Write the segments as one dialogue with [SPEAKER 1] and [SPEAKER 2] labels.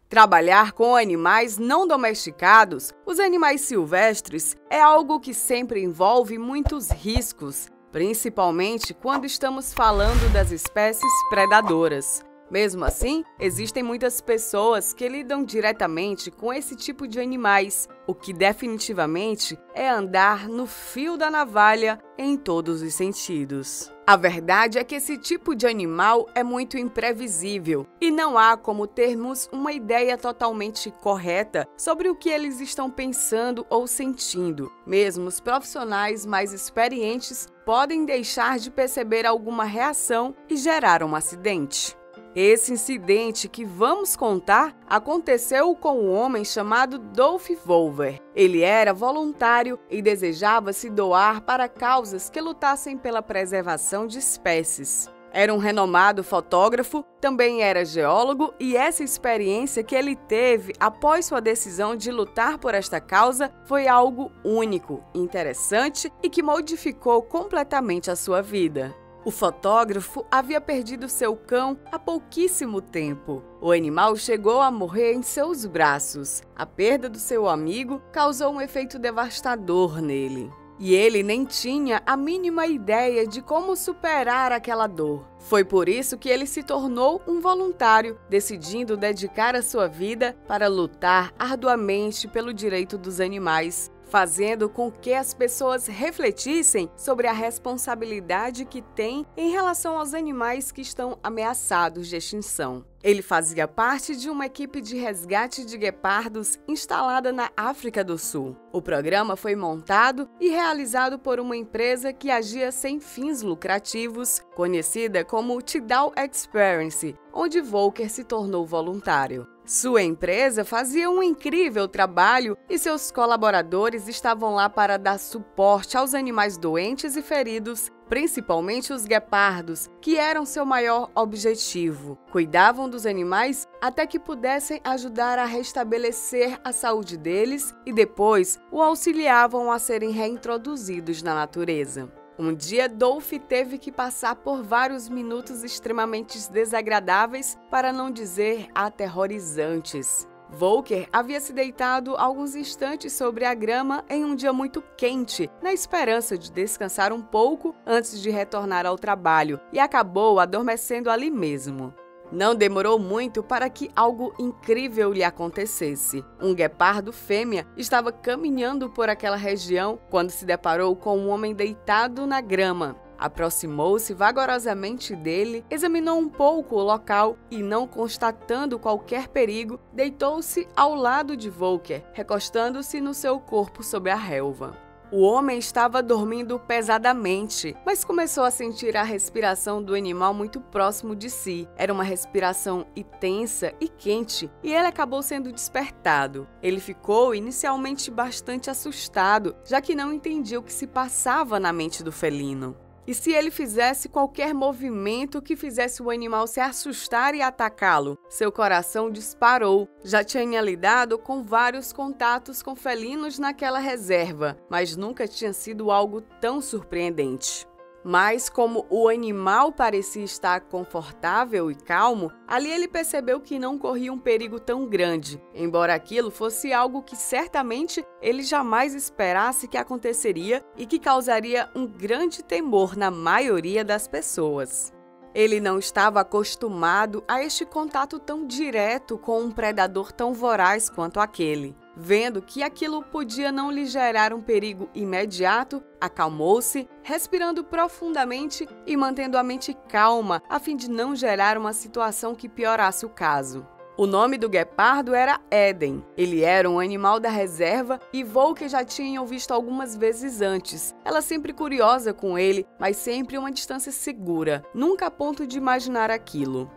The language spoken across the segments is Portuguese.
[SPEAKER 1] Trabalhar com animais não domesticados, os animais silvestres, é algo que sempre envolve muitos riscos, principalmente quando estamos falando das espécies predadoras. Mesmo assim, existem muitas pessoas que lidam diretamente com esse tipo de animais, o que definitivamente é andar no fio da navalha em todos os sentidos. A verdade é que esse tipo de animal é muito imprevisível e não há como termos uma ideia totalmente correta sobre o que eles estão pensando ou sentindo. Mesmo os profissionais mais experientes podem deixar de perceber alguma reação e gerar um acidente. Esse incidente que vamos contar aconteceu com um homem chamado Dolph Volver. Ele era voluntário e desejava se doar para causas que lutassem pela preservação de espécies. Era um renomado fotógrafo, também era geólogo e essa experiência que ele teve após sua decisão de lutar por esta causa foi algo único, interessante e que modificou completamente a sua vida. O fotógrafo havia perdido seu cão há pouquíssimo tempo. O animal chegou a morrer em seus braços. A perda do seu amigo causou um efeito devastador nele. E ele nem tinha a mínima ideia de como superar aquela dor. Foi por isso que ele se tornou um voluntário, decidindo dedicar a sua vida para lutar arduamente pelo direito dos animais, fazendo com que as pessoas refletissem sobre a responsabilidade que têm em relação aos animais que estão ameaçados de extinção. Ele fazia parte de uma equipe de resgate de guepardos instalada na África do Sul. O programa foi montado e realizado por uma empresa que agia sem fins lucrativos, conhecida como Tidal Experience, onde Volker se tornou voluntário. Sua empresa fazia um incrível trabalho e seus colaboradores estavam lá para dar suporte aos animais doentes e feridos, principalmente os guepardos, que eram seu maior objetivo. Cuidavam dos animais até que pudessem ajudar a restabelecer a saúde deles e depois o auxiliavam a serem reintroduzidos na natureza. Um dia, Dolph teve que passar por vários minutos extremamente desagradáveis, para não dizer aterrorizantes. Volker havia se deitado alguns instantes sobre a grama em um dia muito quente, na esperança de descansar um pouco antes de retornar ao trabalho, e acabou adormecendo ali mesmo. Não demorou muito para que algo incrível lhe acontecesse. Um guepardo fêmea estava caminhando por aquela região quando se deparou com um homem deitado na grama. Aproximou-se vagarosamente dele, examinou um pouco o local e, não constatando qualquer perigo, deitou-se ao lado de Volker, recostando-se no seu corpo sob a relva. O homem estava dormindo pesadamente, mas começou a sentir a respiração do animal muito próximo de si. Era uma respiração intensa e quente, e ele acabou sendo despertado. Ele ficou inicialmente bastante assustado, já que não entendia o que se passava na mente do felino. E se ele fizesse qualquer movimento que fizesse o animal se assustar e atacá-lo? Seu coração disparou. Já tinha lidado com vários contatos com felinos naquela reserva, mas nunca tinha sido algo tão surpreendente. Mas como o animal parecia estar confortável e calmo, ali ele percebeu que não corria um perigo tão grande, embora aquilo fosse algo que certamente ele jamais esperasse que aconteceria e que causaria um grande temor na maioria das pessoas. Ele não estava acostumado a este contato tão direto com um predador tão voraz quanto aquele. Vendo que aquilo podia não lhe gerar um perigo imediato, acalmou-se, respirando profundamente e mantendo a mente calma a fim de não gerar uma situação que piorasse o caso. O nome do guepardo era Eden. Ele era um animal da reserva e Volker já tinha o visto algumas vezes antes. Ela sempre curiosa com ele, mas sempre uma distância segura, nunca a ponto de imaginar aquilo.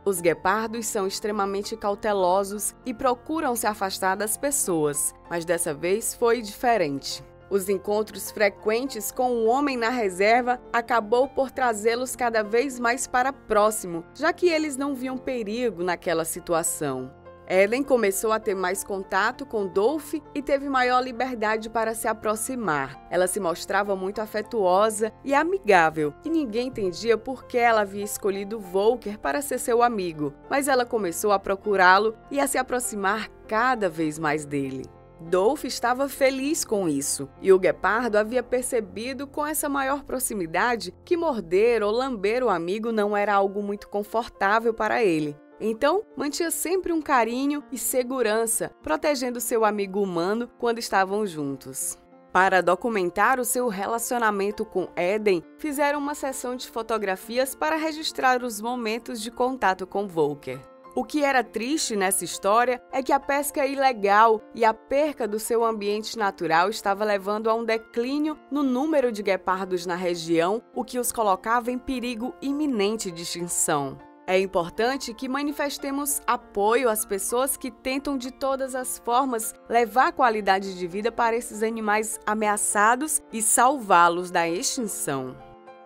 [SPEAKER 1] Os guepardos são extremamente cautelosos e procuram se afastar das pessoas, mas dessa vez foi diferente. Os encontros frequentes com o homem na reserva acabou por trazê-los cada vez mais para próximo, já que eles não viam perigo naquela situação. Eden começou a ter mais contato com Dolph e teve maior liberdade para se aproximar. Ela se mostrava muito afetuosa e amigável, e ninguém entendia por que ela havia escolhido Volker para ser seu amigo, mas ela começou a procurá-lo e a se aproximar cada vez mais dele. Dolph estava feliz com isso, e o guepardo havia percebido com essa maior proximidade que morder ou lamber o amigo não era algo muito confortável para ele. Então, mantinha sempre um carinho e segurança, protegendo seu amigo humano quando estavam juntos. Para documentar o seu relacionamento com Eden, fizeram uma sessão de fotografias para registrar os momentos de contato com Volker. O que era triste nessa história é que a pesca ilegal e a perca do seu ambiente natural estava levando a um declínio no número de guepardos na região, o que os colocava em perigo iminente de extinção. É importante que manifestemos apoio às pessoas que tentam de todas as formas levar qualidade de vida para esses animais ameaçados e salvá-los da extinção.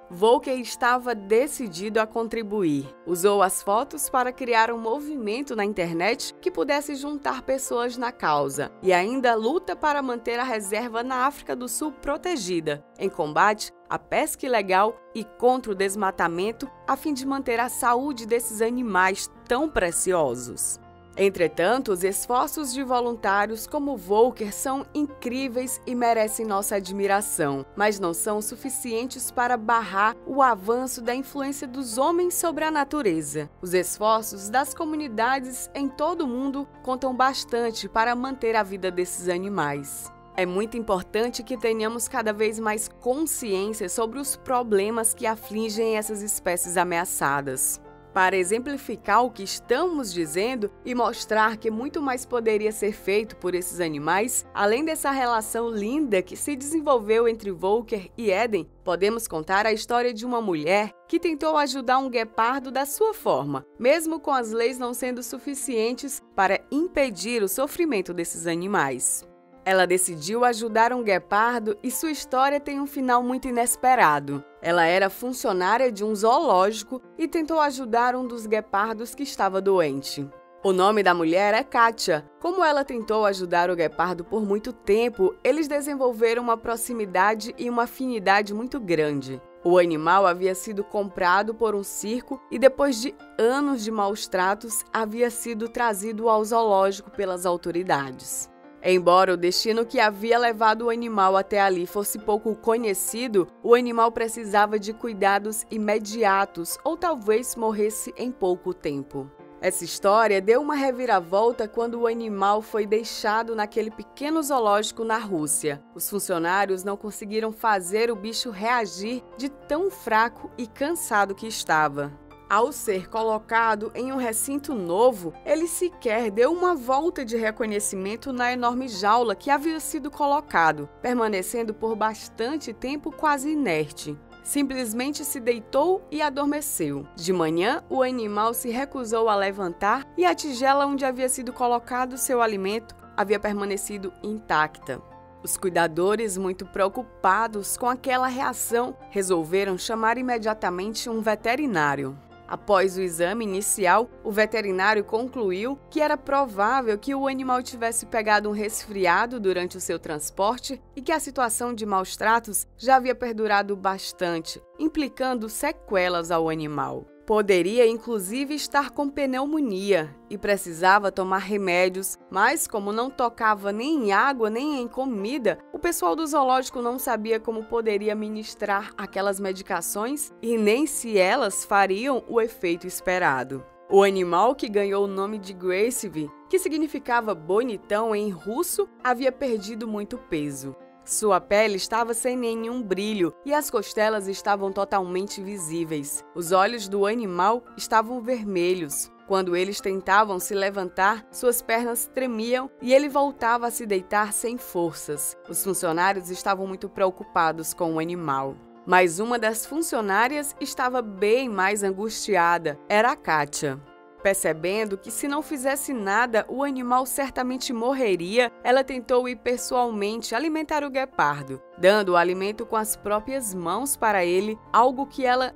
[SPEAKER 1] Volker estava decidido a contribuir. Usou as fotos para criar um movimento na internet que pudesse juntar pessoas na causa e ainda luta para manter a reserva na África do Sul protegida, em combate à pesca ilegal e contra o desmatamento, a fim de manter a saúde desses animais tão preciosos. Entretanto, os esforços de voluntários como Volker são incríveis e merecem nossa admiração, mas não são suficientes para barrar o avanço da influência dos homens sobre a natureza. Os esforços das comunidades em todo o mundo contam bastante para manter a vida desses animais. É muito importante que tenhamos cada vez mais consciência sobre os problemas que afligem essas espécies ameaçadas. Para exemplificar o que estamos dizendo e mostrar que muito mais poderia ser feito por esses animais, além dessa relação linda que se desenvolveu entre Volker e Eden, podemos contar a história de uma mulher que tentou ajudar um guepardo da sua forma, mesmo com as leis não sendo suficientes para impedir o sofrimento desses animais. Ela decidiu ajudar um guepardo e sua história tem um final muito inesperado. Ela era funcionária de um zoológico e tentou ajudar um dos guepardos que estava doente. O nome da mulher é Katia. Como ela tentou ajudar o guepardo por muito tempo, eles desenvolveram uma proximidade e uma afinidade muito grande. O animal havia sido comprado por um circo e, depois de anos de maus tratos, havia sido trazido ao zoológico pelas autoridades. Embora o destino que havia levado o animal até ali fosse pouco conhecido, o animal precisava de cuidados imediatos ou talvez morresse em pouco tempo. Essa história deu uma reviravolta quando o animal foi deixado naquele pequeno zoológico na Rússia. Os funcionários não conseguiram fazer o bicho reagir de tão fraco e cansado que estava. Ao ser colocado em um recinto novo, ele sequer deu uma volta de reconhecimento na enorme jaula que havia sido colocado, permanecendo por bastante tempo quase inerte. Simplesmente se deitou e adormeceu. De manhã, o animal se recusou a levantar e a tigela onde havia sido colocado seu alimento havia permanecido intacta. Os cuidadores, muito preocupados com aquela reação, resolveram chamar imediatamente um veterinário. Após o exame inicial, o veterinário concluiu que era provável que o animal tivesse pegado um resfriado durante o seu transporte e que a situação de maus tratos já havia perdurado bastante, implicando sequelas ao animal. Poderia, inclusive, estar com pneumonia e precisava tomar remédios, mas como não tocava nem em água nem em comida, o pessoal do zoológico não sabia como poderia ministrar aquelas medicações e nem se elas fariam o efeito esperado. O animal, que ganhou o nome de Gracevy, que significava bonitão em russo, havia perdido muito peso. Sua pele estava sem nenhum brilho e as costelas estavam totalmente visíveis. Os olhos do animal estavam vermelhos. Quando eles tentavam se levantar, suas pernas tremiam e ele voltava a se deitar sem forças. Os funcionários estavam muito preocupados com o animal. Mas uma das funcionárias estava bem mais angustiada. Era a Katia. Percebendo que se não fizesse nada, o animal certamente morreria, ela tentou ir pessoalmente alimentar o guepardo, dando o alimento com as próprias mãos para ele, algo que ela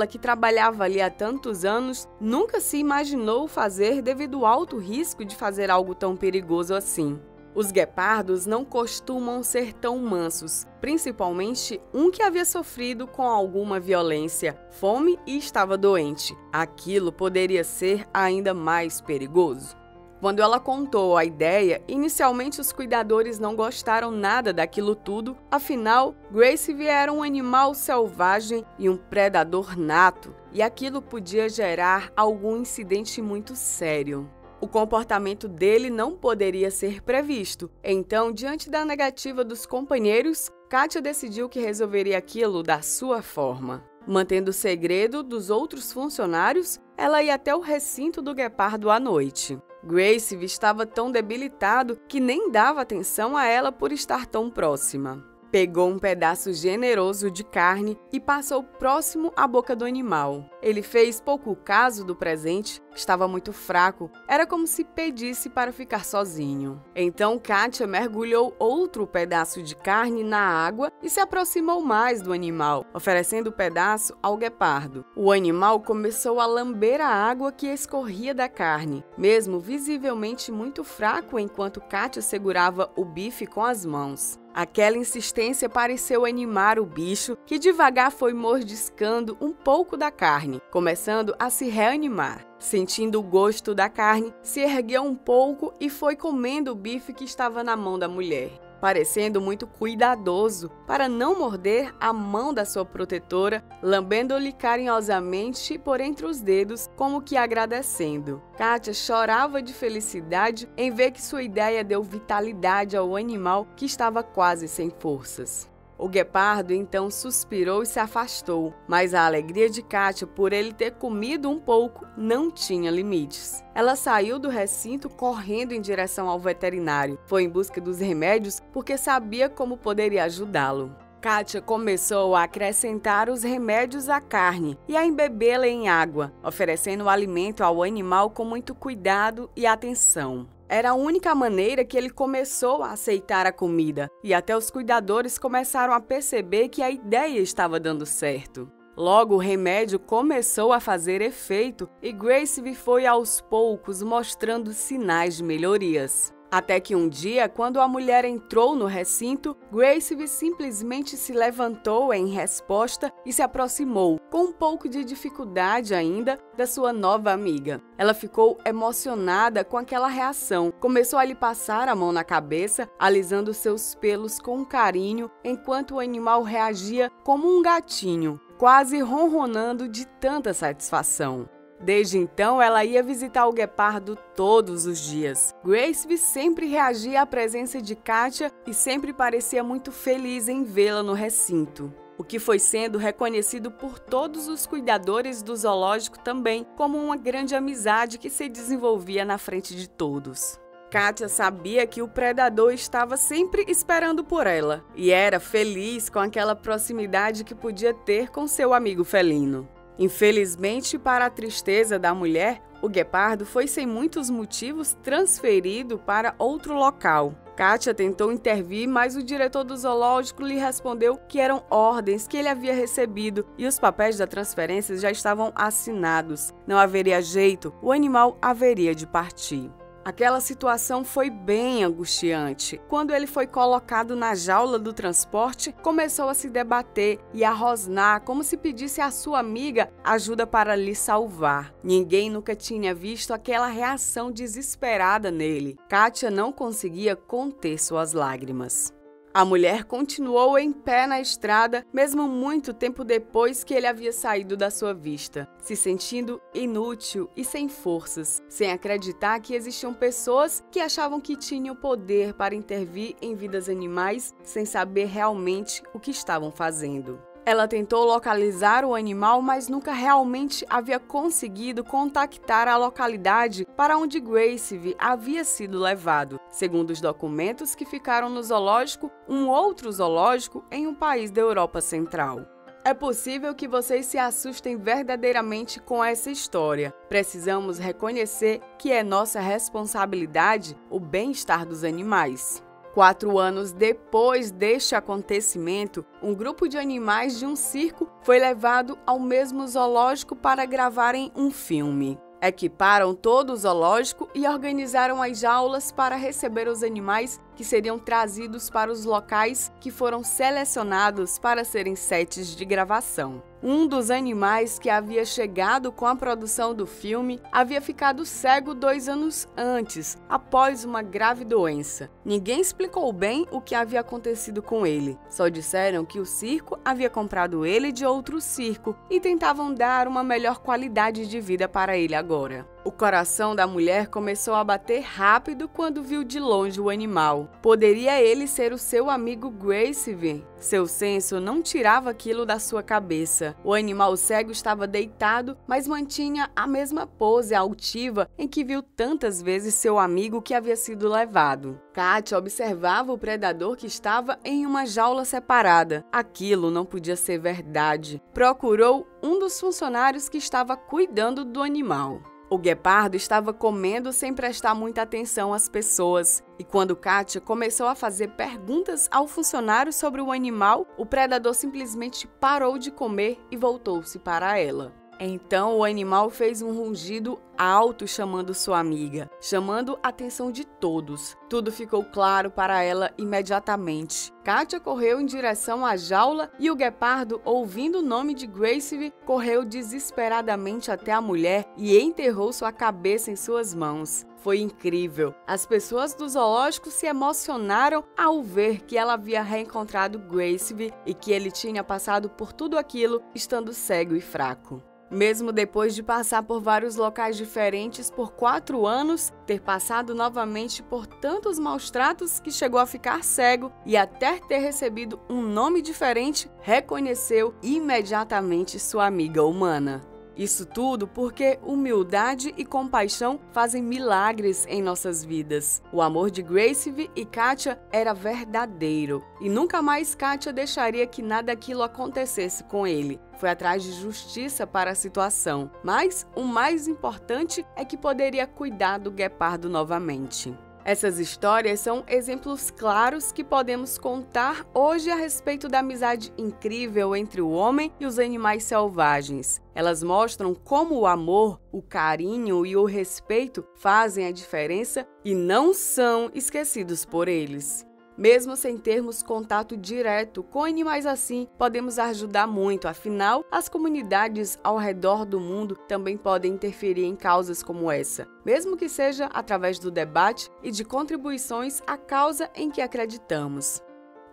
[SPEAKER 1] que trabalhava ali há tantos anos, nunca se imaginou fazer devido ao alto risco de fazer algo tão perigoso assim. Os guepardos não costumam ser tão mansos, principalmente um que havia sofrido com alguma violência, fome e estava doente. Aquilo poderia ser ainda mais perigoso. Quando ela contou a ideia, inicialmente os cuidadores não gostaram nada daquilo tudo, afinal, Gracie era um animal selvagem e um predador nato, e aquilo podia gerar algum incidente muito sério. O comportamento dele não poderia ser previsto. Então, diante da negativa dos companheiros, Katia decidiu que resolveria aquilo da sua forma. Mantendo o segredo dos outros funcionários, ela ia até o recinto do guepardo à noite. Gracie estava tão debilitado que nem dava atenção a ela por estar tão próxima. Pegou um pedaço generoso de carne e passou próximo à boca do animal. Ele fez pouco caso do presente, estava muito fraco, era como se pedisse para ficar sozinho. Então Katia mergulhou outro pedaço de carne na água e se aproximou mais do animal, oferecendo o pedaço ao guepardo. O animal começou a lamber a água que escorria da carne, mesmo visivelmente muito fraco enquanto Katia segurava o bife com as mãos. Aquela insistência pareceu animar o bicho, que devagar foi mordiscando um pouco da carne, começando a se reanimar. Sentindo o gosto da carne, se ergueu um pouco e foi comendo o bife que estava na mão da mulher, parecendo muito cuidadoso para não morder a mão da sua protetora, lambendo-lhe carinhosamente por entre os dedos, como que agradecendo. Katia chorava de felicidade em ver que sua ideia deu vitalidade ao animal que estava quase sem forças. O guepardo então suspirou e se afastou, mas a alegria de Katia por ele ter comido um pouco não tinha limites. Ela saiu do recinto correndo em direção ao veterinário. Foi em busca dos remédios porque sabia como poderia ajudá-lo. Katia começou a acrescentar os remédios à carne e a embebê-la em água, oferecendo o alimento ao animal com muito cuidado e atenção. Era a única maneira que ele começou a aceitar a comida, e até os cuidadores começaram a perceber que a ideia estava dando certo. Logo, o remédio começou a fazer efeito e Gracie foi aos poucos mostrando sinais de melhorias. Até que um dia, quando a mulher entrou no recinto, Gracie simplesmente se levantou em resposta e se aproximou, com um pouco de dificuldade ainda, da sua nova amiga. Ela ficou emocionada com aquela reação, começou a lhe passar a mão na cabeça, alisando seus pelos com carinho, enquanto o animal reagia como um gatinho, quase ronronando de tanta satisfação. Desde então, ela ia visitar o guepardo todos os dias. Gracie sempre reagia à presença de Katia e sempre parecia muito feliz em vê-la no recinto, o que foi sendo reconhecido por todos os cuidadores do zoológico também como uma grande amizade que se desenvolvia na frente de todos. Katia sabia que o predador estava sempre esperando por ela e era feliz com aquela proximidade que podia ter com seu amigo felino. Infelizmente, para a tristeza da mulher, o guepardo foi sem muitos motivos transferido para outro local. Katia tentou intervir, mas o diretor do zoológico lhe respondeu que eram ordens que ele havia recebido e os papéis da transferência já estavam assinados. Não haveria jeito, o animal haveria de partir. Aquela situação foi bem angustiante. Quando ele foi colocado na jaula do transporte, começou a se debater e a rosnar como se pedisse à sua amiga ajuda para lhe salvar. Ninguém nunca tinha visto aquela reação desesperada nele. Katia não conseguia conter suas lágrimas. A mulher continuou em pé na estrada, mesmo muito tempo depois que ele havia saído da sua vista, se sentindo inútil e sem forças, sem acreditar que existiam pessoas que achavam que tinham poder para intervir em vidas animais sem saber realmente o que estavam fazendo. Ela tentou localizar o animal, mas nunca realmente havia conseguido contactar a localidade para onde Gracie havia sido levado, segundo os documentos que ficaram no zoológico, um outro zoológico em um país da Europa Central. É possível que vocês se assustem verdadeiramente com essa história. Precisamos reconhecer que é nossa responsabilidade o bem-estar dos animais. 4 anos depois deste acontecimento, um grupo de animais de um circo foi levado ao mesmo zoológico para gravarem um filme. Equiparam todo o zoológico e organizaram as jaulas para receber os animais que seriam trazidos para os locais que foram selecionados para serem sets de gravação. Um dos animais que havia chegado com a produção do filme havia ficado cego 2 anos antes, após uma grave doença. Ninguém explicou bem o que havia acontecido com ele. Só disseram que o circo havia comprado ele de outro circo e tentavam dar uma melhor qualidade de vida para ele agora. O coração da mulher começou a bater rápido quando viu de longe o animal. Poderia ele ser o seu amigo Gracie? Seu senso não tirava aquilo da sua cabeça. O animal cego estava deitado, mas mantinha a mesma pose altiva em que viu tantas vezes seu amigo que havia sido levado. Katia observava o predador que estava em uma jaula separada. Aquilo não podia ser verdade. Procurou um dos funcionários que estava cuidando do animal. O guepardo estava comendo sem prestar muita atenção às pessoas. E quando Katia começou a fazer perguntas ao funcionário sobre o animal, o predador simplesmente parou de comer e voltou-se para ela. Então o animal fez um rugido alto chamando sua amiga, chamando a atenção de todos. Tudo ficou claro para ela imediatamente. Katia correu em direção à jaula e o guepardo, ouvindo o nome de Gracie, correu desesperadamente até a mulher e enterrou sua cabeça em suas mãos. Foi incrível. As pessoas do zoológico se emocionaram ao ver que ela havia reencontrado Gracie e que ele tinha passado por tudo aquilo estando cego e fraco. Mesmo depois de passar por vários locais diferentes por 4 anos, ter passado novamente por tantos maus tratos que chegou a ficar cego e até ter recebido um nome diferente, reconheceu imediatamente sua amiga humana. Isso tudo porque humildade e compaixão fazem milagres em nossas vidas. O amor de Gracie e Katia era verdadeiro e nunca mais Katia deixaria que nada daquilo acontecesse com ele. Foi atrás de justiça para a situação, mas o mais importante é que poderia cuidar do guepardo novamente. Essas histórias são exemplos claros que podemos contar hoje a respeito da amizade incrível entre o homem e os animais selvagens. Elas mostram como o amor, o carinho e o respeito fazem a diferença e não são esquecidos por eles. Mesmo sem termos contato direto com animais assim, podemos ajudar muito, afinal, as comunidades ao redor do mundo também podem interferir em causas como essa, mesmo que seja através do debate e de contribuições à causa em que acreditamos.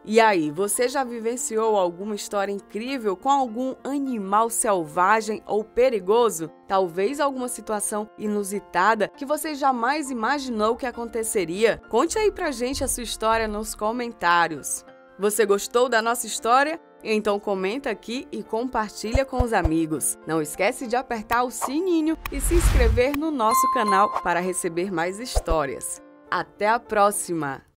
[SPEAKER 1] E aí, você já vivenciou alguma história incrível com algum animal selvagem ou perigoso? Talvez alguma situação inusitada que você jamais imaginou que aconteceria? Conte aí pra gente a sua história nos comentários. Você gostou da nossa história? Então comenta aqui e compartilha com os amigos. Não esquece de apertar o sininho e se inscrever no nosso canal para receber mais histórias. Até a próxima!